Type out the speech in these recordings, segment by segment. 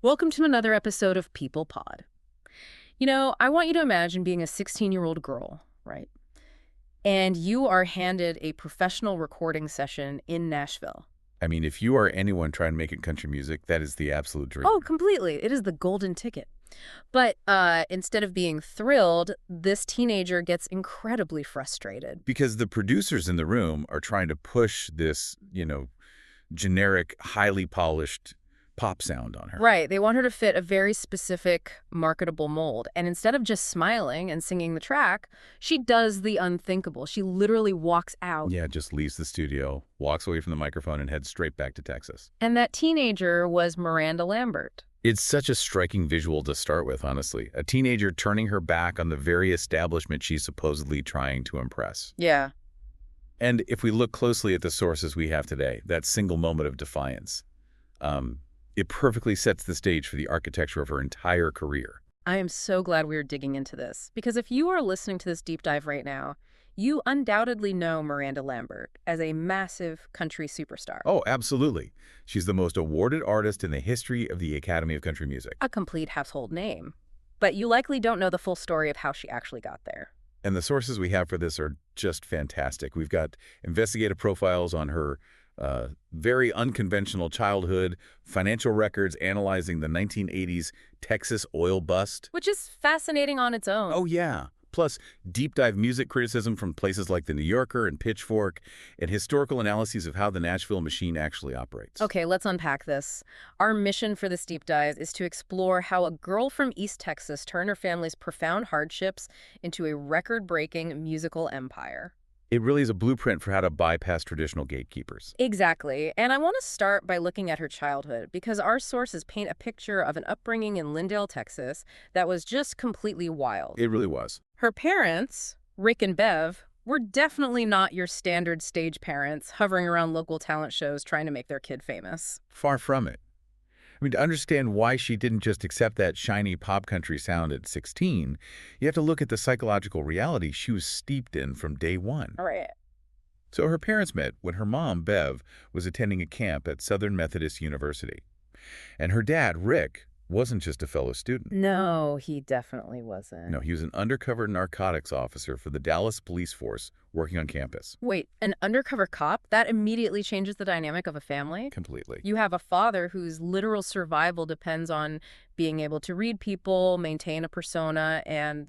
Welcome to another episode of People Pod. I want you to imagine being a 16-year-old girl, right? And you are handed a professional recording session in Nashville. I mean, if you are anyone trying to make it country music, that is the absolute dream. Oh, completely. It is the golden ticket. But instead of being thrilled, this teenager gets incredibly frustrated. Because the producers in the room are trying to push this, generic, highly polished pop sound on her. Right. They want her to fit a very specific, marketable mold. And instead of just smiling and singing the track, she does the unthinkable. She literally walks out. Yeah, just leaves the studio, walks away from the microphone, and heads straight back to Texas. And that teenager was Miranda Lambert. It's such a striking visual to start with, honestly. A teenager turning her back on the very establishment she's supposedly trying to impress. Yeah. And if we look closely at the sources we have today, that single moment of defiance, it perfectly sets the stage for the architecture of her entire career. I am so glad we are digging into this, because if you are listening to this deep dive right now, you undoubtedly know Miranda Lambert as a massive country superstar. Oh, absolutely. She's the most awarded artist in the history of the Academy of Country Music. A complete household name. But you likely don't know the full story of how she actually got there. And the sources we have for this are just fantastic. We've got investigative profiles on her very unconventional childhood, financial records analyzing the 1980s Texas oil bust. Which is fascinating on its own. Oh, yeah. Plus, deep dive music criticism from places like The New Yorker and Pitchfork, and historical analyses of how the Nashville machine actually operates. Okay, let's unpack this. Our mission for this deep dive is to explore how a girl from East Texas turned her family's profound hardships into a record-breaking musical empire. It really is a blueprint for how to bypass traditional gatekeepers. Exactly. And I want to start by looking at her childhood, because our sources paint a picture of an upbringing in Lindale, Texas, that was just completely wild. It really was. Her parents, Rick and Bev, were definitely not your standard stage parents hovering around local talent shows trying to make their kid famous. Far from it. I mean, to understand why she didn't just accept that shiny pop country sound at 16, you have to look at the psychological reality she was steeped in from day one. All right. So her parents met when her mom, Bev, was attending a camp at Southern Methodist University. And her dad, Rick, wasn't just a fellow student. No, he definitely wasn't. No, he was an undercover narcotics officer for the Dallas police force working on campus. Wait, an undercover cop? That immediately changes the dynamic of a family? Completely. You have a father whose literal survival depends on being able to read people, maintain a persona, and,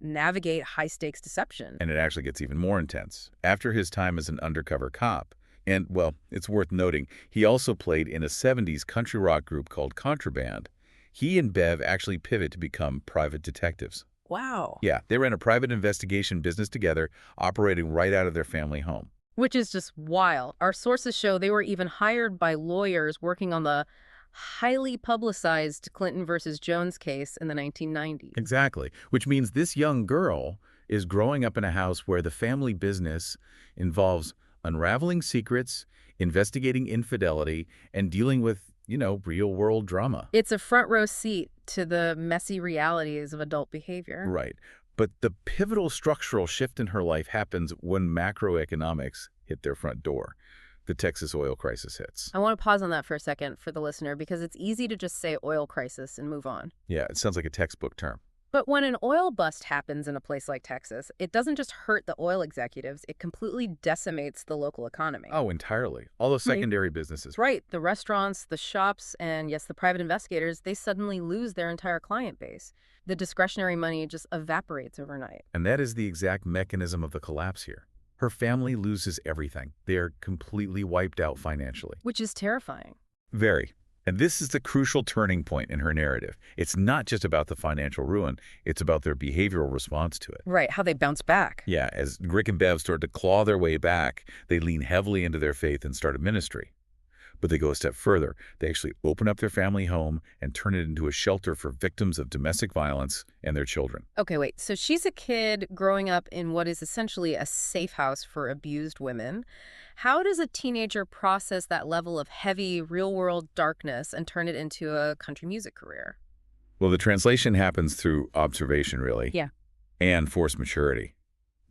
navigate high-stakes deception. And it actually gets even more intense. After his time as an undercover cop, and, well, it's worth noting, he also played in a 70s country rock group called Contraband. He and Bev actually pivot to become private detectives. Wow. Yeah, they ran a private investigation business together, operating right out of their family home. Which is just wild. Our sources show they were even hired by lawyers working on the highly publicized Clinton versus Jones case in the 1990s. Exactly, which means this young girl is growing up in a house where the family business involves unraveling secrets, investigating infidelity, and dealing with real-world drama. It's a front-row seat to the messy realities of adult behavior. Right. But the pivotal structural shift in her life happens when macroeconomics hit their front door. The Texas oil crisis hits. I want to pause on that for a second for the listener, because it's easy to just say oil crisis and move on. Yeah, it sounds like a textbook term. But when an oil bust happens in a place like Texas, it doesn't just hurt the oil executives, it completely decimates the local economy. Oh, entirely. All those secondary businesses. Right. The restaurants, the shops, and yes, the private investigators, they suddenly lose their entire client base. The discretionary money just evaporates overnight. And that is the exact mechanism of the collapse here. Her family loses everything. They are completely wiped out financially. Which is terrifying. Very. And this is the crucial turning point in her narrative. It's not just about the financial ruin, it's about their behavioral response to it. Right, how they bounce back. Yeah, as Rick and Bev start to claw their way back, they lean heavily into their faith and start a ministry. But they go a step further. They actually open up their family home and turn it into a shelter for victims of domestic violence and their children. Okay, wait. So she's a kid growing up in what is essentially a safe house for abused women. How does a teenager process that level of heavy, real-world darkness and turn it into a country music career? Well, the translation happens through observation, really. Yeah. And forced maturity.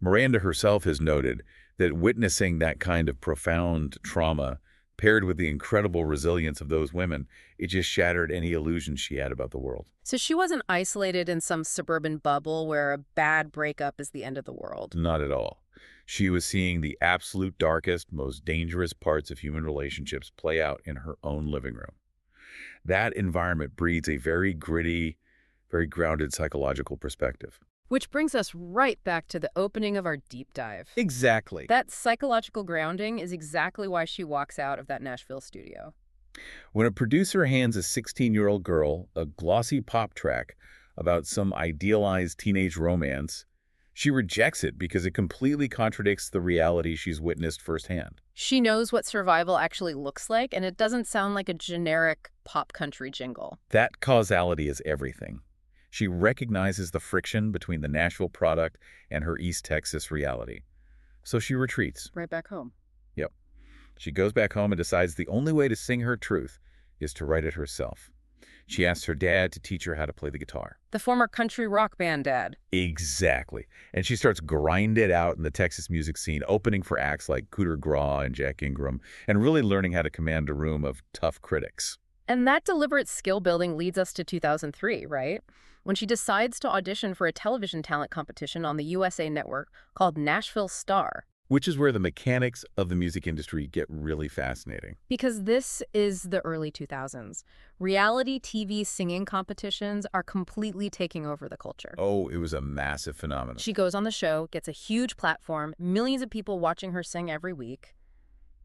Miranda herself has noted that witnessing that kind of profound trauma Paired with the incredible resilience of those women, it just shattered any illusion she had about the world. So she wasn't isolated in some suburban bubble where a bad breakup is the end of the world. Not at all. She was seeing the absolute darkest, most dangerous parts of human relationships play out in her own living room. That environment breeds a very gritty, very grounded psychological perspective. Which brings us right back to the opening of our deep dive. Exactly. That psychological grounding is exactly why she walks out of that Nashville studio. When a producer hands a 16-year-old girl a glossy pop track about some idealized teenage romance, she rejects it because it completely contradicts the reality she's witnessed firsthand. She knows what survival actually looks like, and it doesn't sound like a generic pop country jingle. That causality is everything. She recognizes the friction between the Nashville product and her East Texas reality. So she retreats. Right back home. Yep. She goes back home and decides the only way to sing her truth is to write it herself. She asks her dad to teach her how to play the guitar. The former country rock band dad. Exactly. And she starts grinding it out in the Texas music scene, opening for acts like Cooter Graw and Jack Ingram, and really learning how to command a room of tough critics. And that deliberate skill building leads us to 2003, right? When she decides to audition for a television talent competition on the USA Network called Nashville Star. Which is where the mechanics of the music industry get really fascinating. Because this is the early 2000s. Reality TV singing competitions are completely taking over the culture. Oh, it was a massive phenomenon. She goes on the show, gets a huge platform, millions of people watching her sing every week,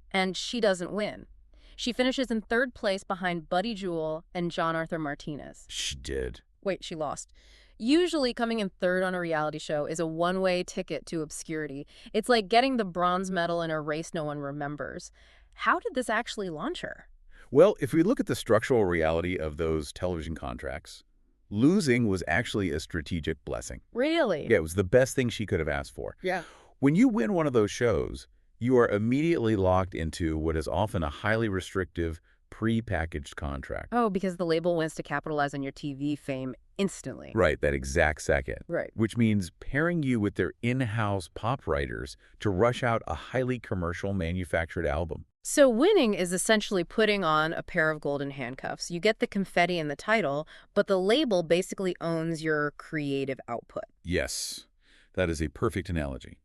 and she doesn't win. She finishes in third place behind Buddy Jewell and John Arthur Martinez. She did. Wait, she lost. Usually coming in third on a reality show is a one-way ticket to obscurity. It's like getting the bronze medal in a race no one remembers. How did this actually launch her? Well, if we look at the structural reality of those television contracts, losing was actually a strategic blessing. Really? Yeah, it was the best thing she could have asked for. Yeah. When you win one of those shows, you are immediately locked into what is often a highly restrictive, pre-packaged contract. Oh, because the label wants to capitalize on your TV fame instantly. Right, that exact second. Right. Which means pairing you with their in-house pop writers to rush out a highly commercial manufactured album. So winning is essentially putting on a pair of golden handcuffs. You get the confetti and the title, but the label basically owns your creative output. Yes, that is a perfect analogy.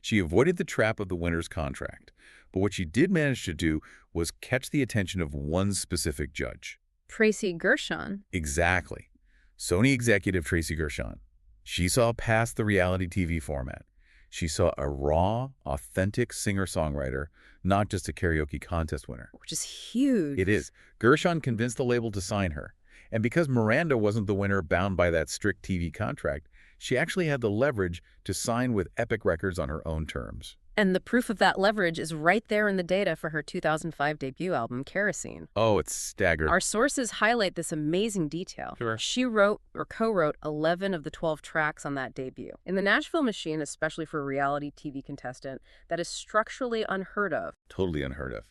She avoided the trap of the winner's contract, but what she did manage to do was catch the attention of one specific judge. Tracy Gershon. Exactly. Sony executive Tracy Gershon. She saw past the reality TV format. She saw a raw, authentic singer-songwriter, not just a karaoke contest winner. Which is huge. It is. Gershon convinced the label to sign her. And because Miranda wasn't the winner bound by that strict TV contract, she actually had the leverage to sign with Epic Records on her own terms. And the proof of that leverage is right there in the data for her 2005 debut album, Kerosene. Oh, it's staggering. Our sources highlight this amazing detail. Sure. She wrote or co-wrote 11 of the 12 tracks on that debut. In the Nashville machine, especially for a reality TV contestant, that is structurally unheard of. Totally unheard of.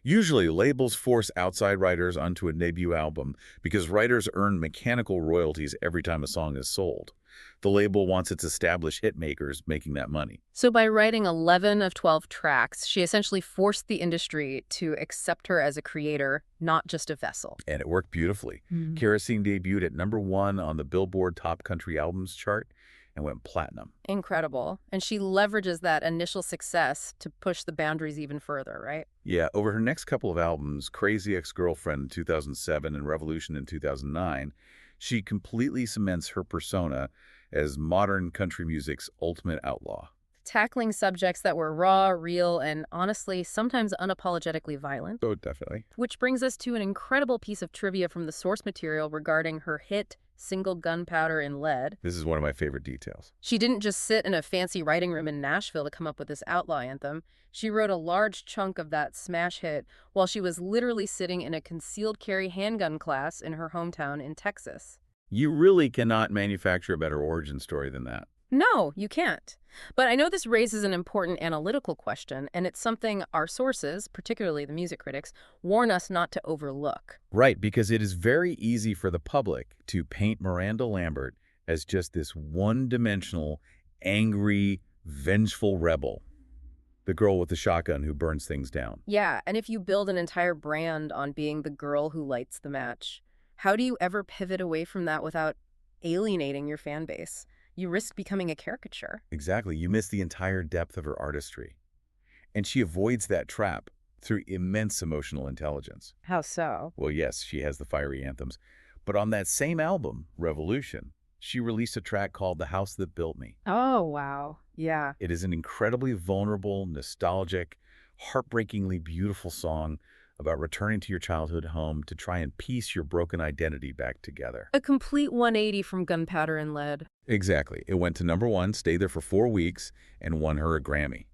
Usually, labels force outside writers onto a debut album because writers earn mechanical royalties every time a song is sold. The label wants its established hit makers making that money. So by writing 11 of 12 tracks, she essentially forced the industry to accept her as a creator, not just a vessel. And it worked beautifully. Kerosene debuted at #1 on the Billboard Top Country Albums chart and went platinum. Incredible. And she leverages that initial success to push the boundaries even further, right? Yeah, over her next couple of albums, Crazy Ex-Girlfriend in 2007 and Revolution in 2009, she completely cements her persona as modern country music's ultimate outlaw. Tackling subjects that were raw, real, and honestly, sometimes unapologetically violent. Oh, definitely. Which brings us to an incredible piece of trivia from the source material regarding her hit single Gunpowder and Lead. This is one of my favorite details. She didn't just sit in a fancy writing room in Nashville to come up with this outlaw anthem. She wrote a large chunk of that smash hit while she was literally sitting in a concealed carry handgun class in her hometown in Texas. You really cannot manufacture a better origin story than that. No, you can't. But I know this raises an important analytical question, and it's something our sources, particularly the music critics, warn us not to overlook. Right, because it is very easy for the public to paint Miranda Lambert as just this one-dimensional, angry, vengeful rebel. The girl with the shotgun who burns things down. Yeah, and if you build an entire brand on being the girl who lights the match, how do you ever pivot away from that without alienating your fan base? You risk becoming a caricature. Exactly. You miss the entire depth of her artistry. And she avoids that trap through immense emotional intelligence. How so? Well, yes, she has the fiery anthems. But on that same album, Revolution, she released a track called The House That Built Me. Oh, wow. Yeah. It is an incredibly vulnerable, nostalgic, heartbreakingly beautiful song about returning to your childhood home to try and piece your broken identity back together. A complete 180 from Gunpowder and Lead. Exactly. It went to #1, stayed there for 4 weeks, and won her a Grammy.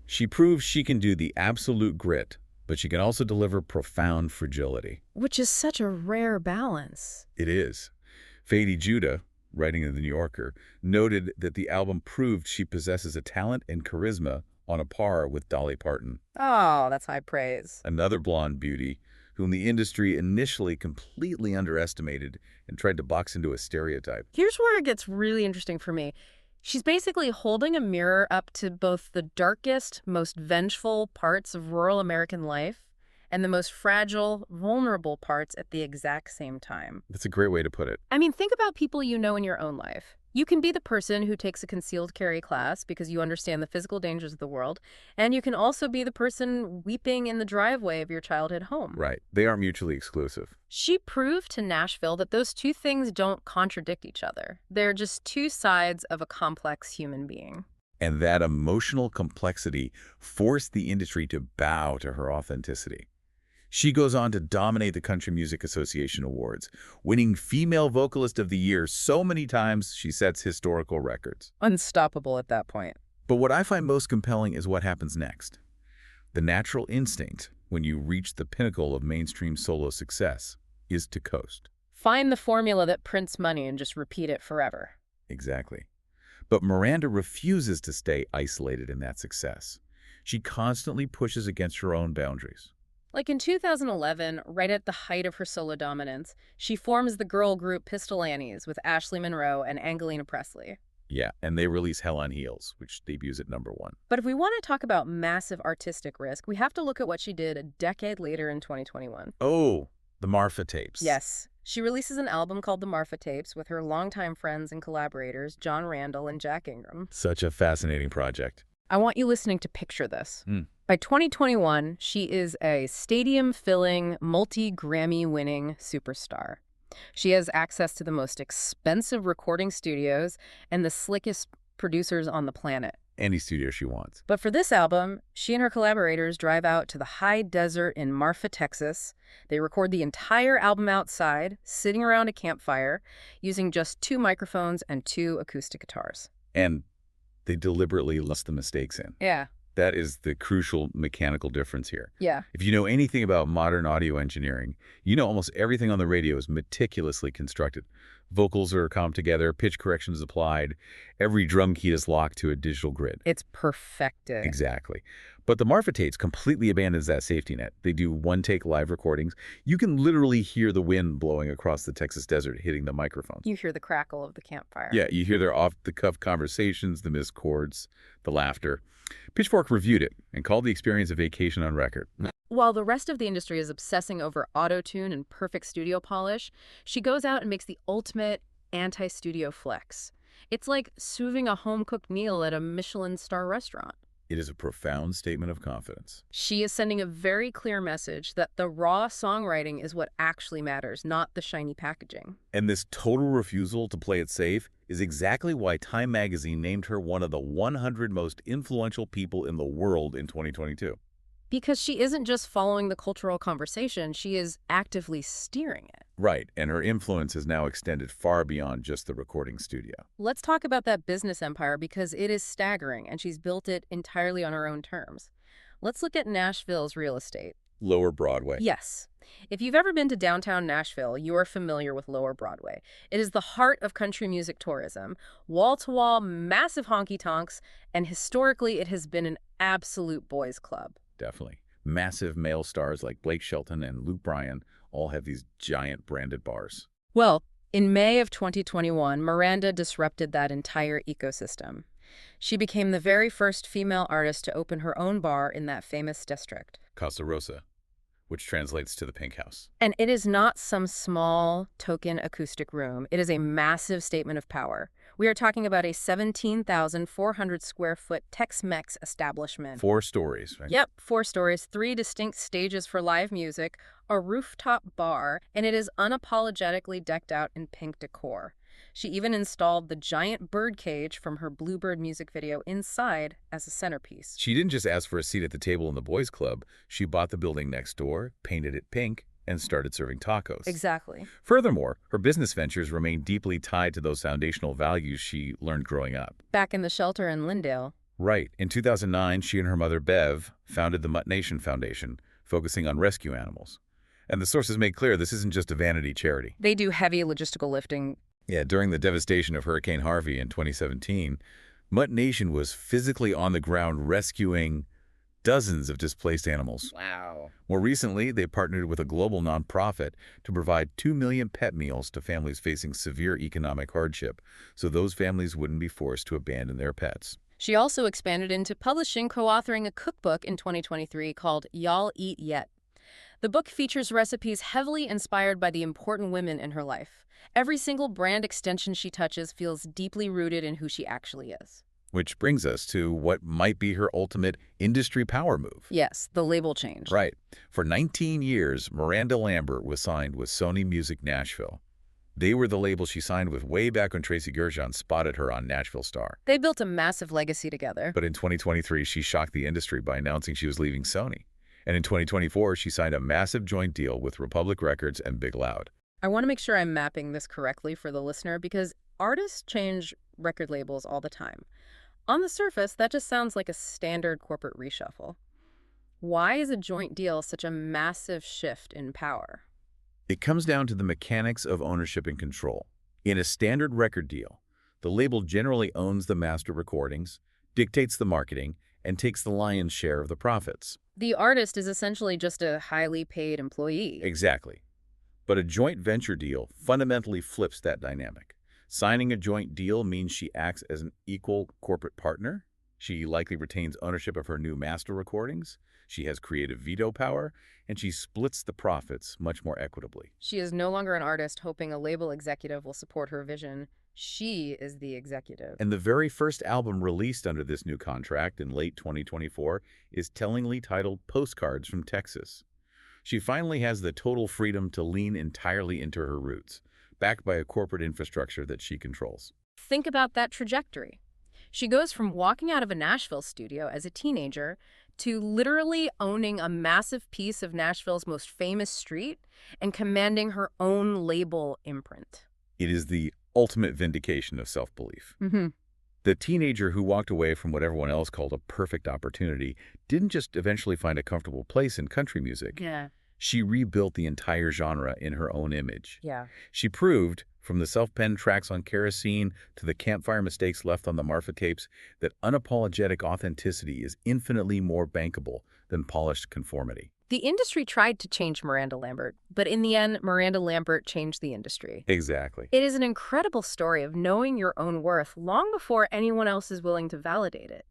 She proves she can do the absolute grit, but she can also deliver profound fragility. Which is such a rare balance. It is. Fady Judah, writing in The New Yorker, noted that the album proved she possesses a talent and charisma on a par with Dolly Parton, Oh, that's high praise. another blonde beauty whom the industry initially completely underestimated and tried to box into a stereotype. Here's where it gets really interesting for me. She's basically holding a mirror up to both the darkest, most vengeful parts of rural American life and the most fragile, vulnerable parts at the exact same time. That's a great way to put it. I mean, think about people you know in your own life. You can be the person who takes a concealed carry class because you understand the physical dangers of the world, and you can also be the person weeping in the driveway of your childhood home. Right. They aren't mutually exclusive. She proved to Nashville that those two things don't contradict each other. They're just two sides of a complex human being. And that emotional complexity forced the industry to bow to her authenticity. She goes on to dominate the Country Music Association Awards, winning Female Vocalist of the Year so many times she sets historical records. Unstoppable at that point. But what I find most compelling is what happens next. The natural instinct, when you reach the pinnacle of mainstream solo success, is to coast. Find the formula that prints money and just repeat it forever. Exactly. But Miranda refuses to stay isolated in that success. She constantly pushes against her own boundaries. Like in 2011, right at the height of her solo dominance, she forms the girl group Pistol Annies with Ashley Monroe and Angelina Presley. Yeah, and they release Hell on Heels, which debuts at #1. But if we want to talk about massive artistic risk, we have to look at what she did a decade later in 2021. Oh, the Marfa tapes. Yes. She releases an album called The Marfa Tapes with her longtime friends and collaborators, John Randall and Jack Ingram. Such a fascinating project. I want you listening to picture this. By 2021, she is a stadium-filling, multi-Grammy-winning superstar. She has access to the most expensive recording studios and the slickest producers on the planet. Any studio she wants. But for this album, she and her collaborators drive out to the high desert in Marfa, Texas. They record the entire album outside, sitting around a campfire, using just 2 microphones and 2 acoustic guitars. And they deliberately left the mistakes in. Yeah. That is the crucial mechanical difference here. Yeah. If you know anything about modern audio engineering, you know almost everything on the radio is meticulously constructed. Vocals are comped together, pitch correction is applied, every drum key is locked to a digital grid. It's perfected. Exactly. But the Marfa tapes completely abandons that safety net. They do one-take live recordings. You can literally hear the wind blowing across the Texas desert hitting the microphones. You hear the crackle of the campfire. Yeah, you hear their off-the-cuff conversations, the missed chords, the laughter. Pitchfork reviewed it and called the experience a vacation on record. While the rest of the industry is obsessing over auto-tune and perfect studio polish, she goes out and makes the ultimate anti-studio flex. It's like serving a home-cooked meal at a Michelin star restaurant. It is a profound statement of confidence. She is sending a very clear message that the raw songwriting is what actually matters, not the shiny packaging. And this total refusal to play it safe is exactly why Time magazine named her one of the 100 most influential people in the world in 2022. Because she isn't just following the cultural conversation, she is actively steering it. Right, and her influence has now extended far beyond just the recording studio. Let's talk about that business empire because it is staggering and she's built it entirely on her own terms. Let's look at Nashville's real estate. Lower Broadway. Yes. If you've ever been to downtown Nashville, you are familiar with Lower Broadway. It is the heart of country music tourism, wall-to-wall, massive honky-tonks, and historically it has been an absolute boys' club. Definitely. Massive male stars like Blake Shelton and Luke Bryan all have these giant branded bars. Well, in May of 2021, Miranda disrupted that entire ecosystem. She became the very first female artist to open her own bar in that famous district. Casa Rosa, which translates to the pink house. And it is not some small token acoustic room. It is a massive statement of power. We are talking about a 17,400 square foot Tex-Mex establishment. 4 stories, right? Yep, 4 stories, 3 distinct stages for live music, a rooftop bar, and it is unapologetically decked out in pink decor. She even installed the giant bird cage from her Bluebird music video inside as a centerpiece. She didn't just ask for a seat at the table in the boys' club. She bought the building next door, painted it pink, and started serving tacos. Exactly. Furthermore, her business ventures remain deeply tied to those foundational values she learned growing up. Back in the shelter in Lindale. Right. In 2009, she and her mother, Bev, founded the Mutt Nation Foundation, focusing on rescue animals. And the sources make clear this isn't just a vanity charity. They do heavy logistical lifting. Yeah, during the devastation of Hurricane Harvey in 2017, Mutt Nation was physically on the ground rescuing dozens of displaced animals. Wow. More recently, they partnered with a global nonprofit to provide 2 million pet meals to families facing severe economic hardship, so those families wouldn't be forced to abandon their pets. She also expanded into publishing, co-authoring a cookbook in 2023 called Y'all Eat Yet. The book features recipes heavily inspired by the important women in her life. Every single brand extension she touches feels deeply rooted in who she actually is. Which brings us to what might be her ultimate industry power move. Yes, the label change. Right. For 19 years, Miranda Lambert was signed with Sony Music Nashville. They were the label she signed with way back when Tracy Gershon spotted her on Nashville Star. They built a massive legacy together. But in 2023, she shocked the industry by announcing she was leaving Sony. And in 2024, she signed a massive joint deal with Republic Records and Big Loud. I want to make sure I'm mapping this correctly for the listener because artists change record labels all the time. On the surface, that just sounds like a standard corporate reshuffle. Why is a joint deal such a massive shift in power? It comes down to the mechanics of ownership and control. In a standard record deal, the label generally owns the master recordings, dictates the marketing, and takes the lion's share of the profits. The artist is essentially just a highly paid employee. Exactly. But a joint venture deal fundamentally flips that dynamic. Signing a joint deal means she acts as an equal corporate partner. She likely retains ownership of her new master recordings. She has creative veto power, and she splits the profits much more equitably. She is no longer an artist hoping a label executive will support her vision. She is the executive. And the very first album released under this new contract in late 2024 is tellingly titled Postcards from Texas. She finally has the total freedom to lean entirely into her roots, backed by a corporate infrastructure that she controls. Think about that trajectory. She goes from walking out of a Nashville studio as a teenager to literally owning a massive piece of Nashville's most famous street and commanding her own label imprint. It is the ultimate vindication of self-belief. Mm-hmm. The teenager who walked away from what everyone else called a perfect opportunity didn't just eventually find a comfortable place in country music. Yeah. She rebuilt the entire genre in her own image. Yeah. She proved, from the self-penned tracks on Kerosene to the campfire mistakes left on the Marfa tapes, that unapologetic authenticity is infinitely more bankable than polished conformity. The industry tried to change Miranda Lambert, but in the end, Miranda Lambert changed the industry. Exactly. It is an incredible story of knowing your own worth long before anyone else is willing to validate it.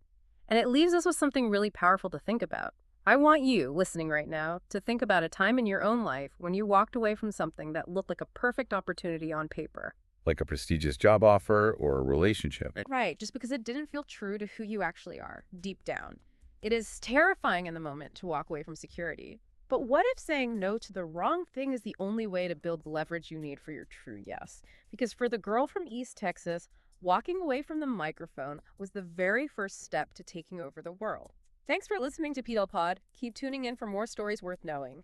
And it leaves us with something really powerful to think about. I want you, listening right now, to think about a time in your own life when you walked away from something that looked like a perfect opportunity on paper. Like a prestigious job offer or a relationship. Right, just because it didn't feel true to who you actually are, deep down. It is terrifying in the moment to walk away from security. But what if saying no to the wrong thing is the only way to build the leverage you need for your true yes? Because for the girl from East Texas, walking away from the microphone was the very first step to taking over the world. Thanks for listening to PL Pod. Keep tuning in for more stories worth knowing.